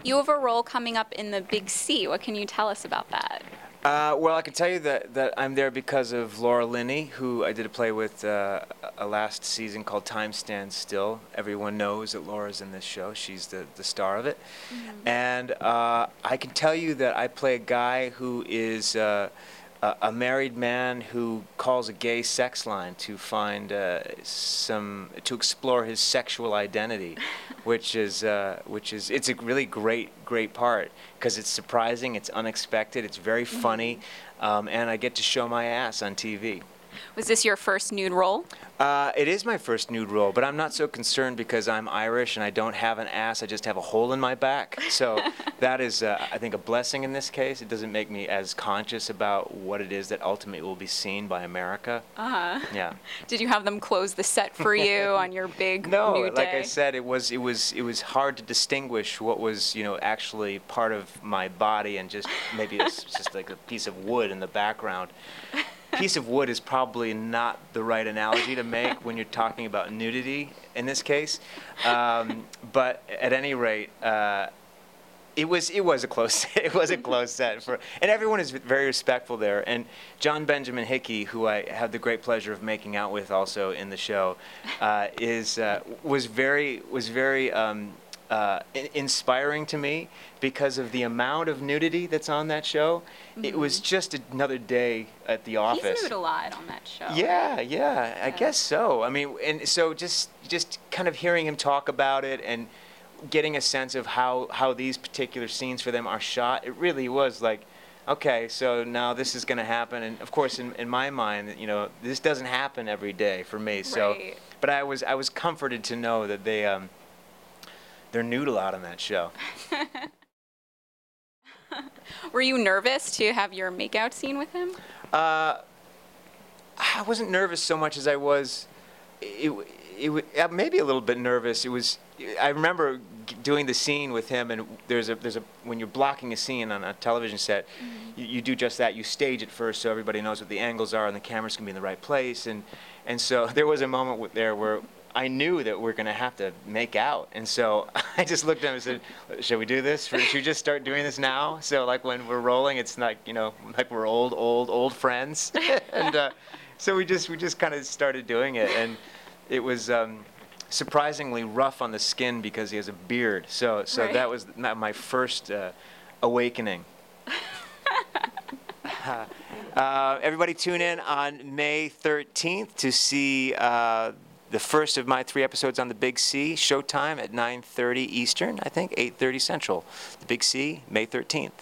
You have a role coming up in the Big C. What can you tell us about that? Well, I can tell you that I'm there because of Laura Linney, who I did a play with a last season called Time Stands Still. Everyone knows that Laura's in this show. She's the star of it. Mm-hmm. And I can tell you that I play a guy who is a married man who calls a gay sex line to find to explore his sexual identity, which is it's a really great part because it's surprising, it's unexpected, it's very funny, and I get to show my ass on TV. Was this your first nude role? It is my first nude role, but I'm not so concerned because I'm Irish and I don't have an ass, I just have a hole in my back. So that is, I think, a blessing in this case. It doesn't make me as conscious about what it is that ultimately will be seen by America. Uh-huh. Yeah. Did you have them close the set for you on your big No, nude like day? I said, it was hard to distinguish what was, actually part of my body and just maybe it's just like a piece of wood in the background. Piece of wood is probably not the right analogy to make when you're talking about nudity in this case, but at any rate, it was a close set and everyone is very respectful there. And John Benjamin Hickey, who I had the great pleasure of making out with also in the show, was very inspiring to me because of the amount of nudity that's on that show. Mm-hmm. It was just another day at the office. He's nude a lot on that show. Yeah, I guess so. I mean, and so just kind of hearing him talk about it and getting a sense of how these particular scenes for them are shot, it really was like, okay, so now this is going to happen. And of course, in my mind, this doesn't happen every day for me. So, right. But I was comforted to know that they're nude a lot on that show. Were you nervous to have your makeout scene with him? I wasn't nervous so much as I was, maybe a little bit nervous. I remember doing the scene with him, and there's a when you're blocking a scene on a television set, you do just that. You stage it first so everybody knows what the angles are and the camera's gonna be in the right place. And so there was a moment there where I knew that we're going to have to make out. And so I just looked at him and said, should we do this? Should we just start doing this now? So like when we're rolling, it's like, like we're old friends. And so we just kind of started doing it. And it was surprisingly rough on the skin because he has a beard. So right. That was my first awakening. Everybody tune in on May 13th to see the first of my 3 episodes on the Big C, Showtime at 9:30 Eastern, I think, 8:30 Central. The Big C, May 13th.